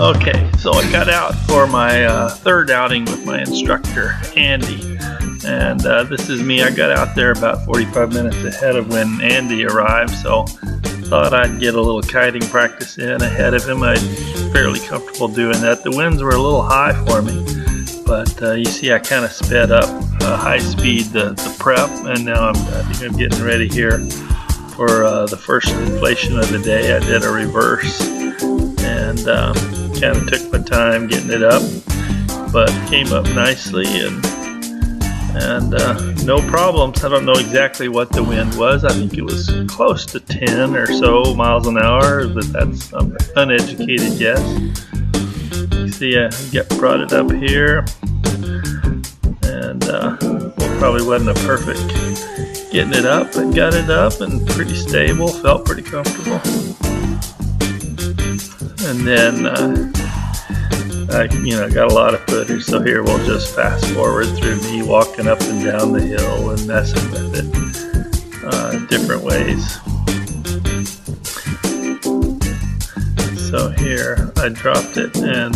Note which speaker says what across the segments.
Speaker 1: Okay, so I got out for my third outing with my instructor, Andy. And this is me. I got out there about 45 minutes ahead of when Andy arrived, so thought I'd get a little kiting practice in ahead of him. I'm fairly comfortable doing that. The winds were a little high for me, but you see I kind of sped up high speed the prep, and now I think I'm getting ready here for the first inflation of the day. I did a reverse and kind of took my time getting it up, but came up nicely and no problems. I don't know exactly what the wind was. I think it was close to 10 or so miles an hour, but that's an uneducated guess. You see I brought it up here, and probably wasn't a perfect getting it up, but got it up and pretty stable, felt pretty comfortable. And then I got a lot of footage, so here we'll just fast forward through me walking up and down the hill and messing with it different ways. So here I dropped it and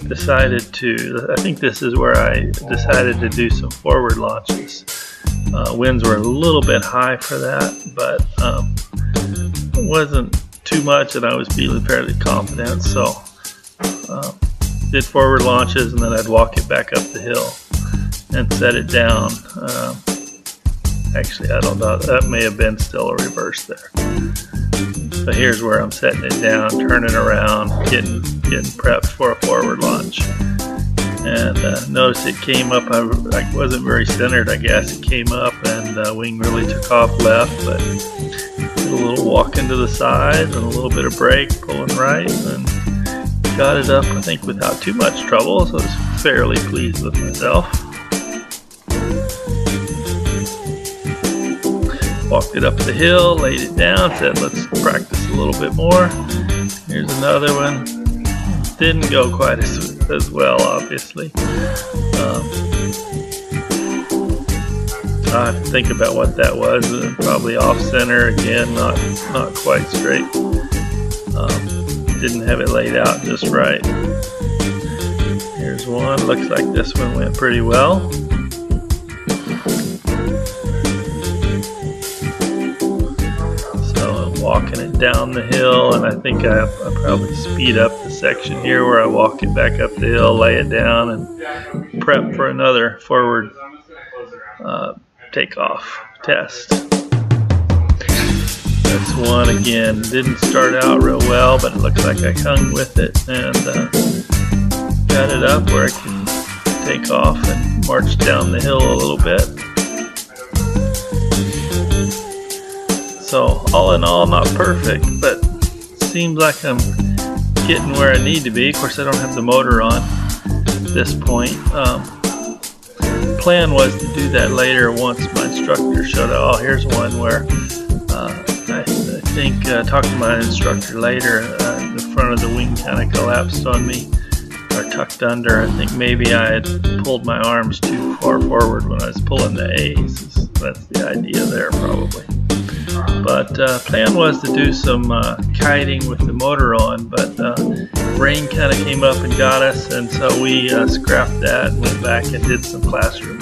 Speaker 1: decided to, I think this is where I decided to do some forward launches. Winds were a little bit high for that, but it wasn't too much and I was feeling fairly confident, so did forward launches, and then I'd walk it back up the hill and set it down. Actually, I don't know, that may have been still a reverse there. So here's where I'm setting it down, turning around, getting prepped for a forward launch. And notice it came up, I wasn't very centered, I guess. It came up and wing really took off left, but did a little walk into the side and a little bit of brake, pulling right, and got it up, I think, without too much trouble, so I was fairly pleased with myself. Walked it up the hill, laid it down, said let's practice a little bit more. Here's another one. Didn't go quite as well, obviously. I have to think about what that was. Probably off center again, not quite straight. Didn't have it laid out just right. Here's one. Looks like this one went pretty well. So I'm walking it down the hill, and I think I probably speed up the section here where I walk it back up the hill, lay it down, and prep for another forward takeoff test. This one again didn't start out real well, but it looks like I hung with it and got it up where I can take off and march down the hill a little bit. So all in all, not perfect, but seems like I'm getting where I need to be. Of course, I don't have the motor on at this point. Plan was to do that later once my instructor showed up. Oh, here's one where I think talking to my instructor later, the front of the wing kind of collapsed on me, or tucked under. I think maybe I had pulled my arms too far forward when I was pulling the A's. That's the idea there, probably. But plan was to do some kiting with the motor on, but rain kind of came up and got us, and so we scrapped that and went back and did some classroom